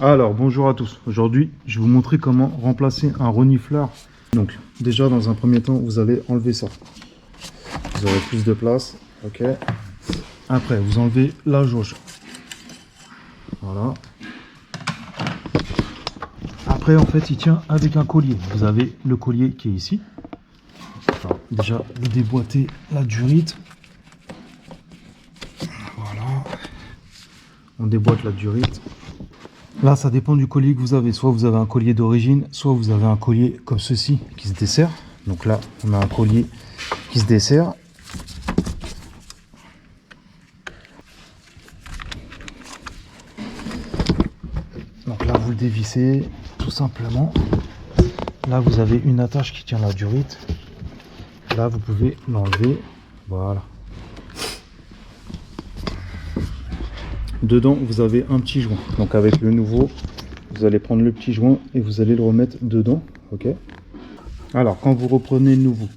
Alors, bonjour à tous. Aujourd'hui, je vais vous montrer comment remplacer un renifleur. Donc, déjà, dans un premier temps, vous allez enlever ça. Vous aurez plus de place. Ok. Après, vous enlevez la jauge. Voilà. Après, en fait, il tient avec un collier. Vous avez le collier qui est ici. Alors, déjà, vous déboîtez la durite. Voilà. On déboîte la durite. Là, ça dépend du collier que vous avez. Soit vous avez un collier d'origine, soit vous avez un collier comme ceci qui se desserre. Donc là, on a un collier qui se desserre. Donc là, vous le dévissez tout simplement. Là, vous avez une attache qui tient la durite. Là, vous pouvez l'enlever. Voilà. Dedans, vous avez un petit joint. Donc avec le nouveau, vous allez prendre le petit joint et vous allez le remettre dedans. Ok. Alors, quand vous reprenez le nouveau,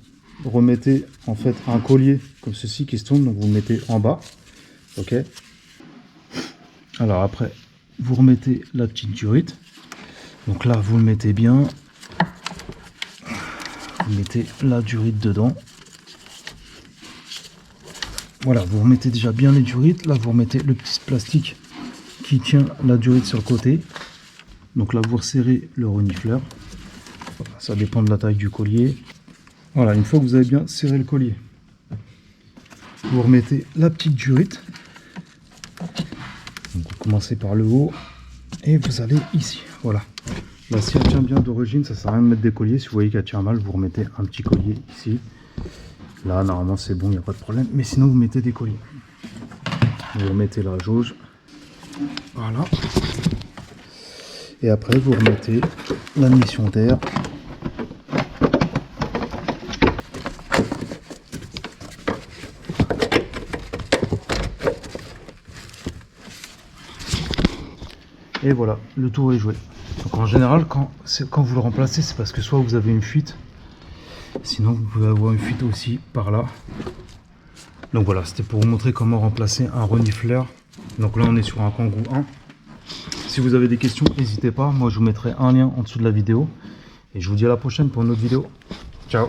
remettez en fait un collier comme ceci qui se tourne. Donc vous le mettez en bas. Ok. Alors après, vous remettez la petite durite. Donc là, vous le mettez bien. Vous mettez la durite dedans. Voilà, vous remettez déjà bien les durites. Là, vous remettez le petit plastique qui tient la durite sur le côté. Donc là, vous resserrez le renifleur. Voilà, ça dépend de la taille du collier. Voilà, une fois que vous avez bien serré le collier, vous remettez la petite durite. Donc vous commencez par le haut et vous allez ici. Voilà. Là, si elle tient bien d'origine, ça ne sert à rien de mettre des colliers. Si vous voyez qu'elle tient mal, vous remettez un petit collier ici. Là, normalement, c'est bon, il n'y a pas de problème. Mais sinon, vous mettez des colliers. Vous remettez la jauge. Voilà. Et après, vous remettez l'admission d'air. Et voilà, le tour est joué. Donc en général, quand vous le remplacez, c'est parce que soit vous avez une fuite, sinon vous pouvez avoir une fuite aussi par là. Donc voilà, c'était pour vous montrer comment remplacer un renifleur. Donc là, on est sur un Kangoo 1. Si vous avez des questions, n'hésitez pas. Moi, je vous mettrai un lien en dessous de la vidéo. Et je vous dis à la prochaine pour une autre vidéo. Ciao!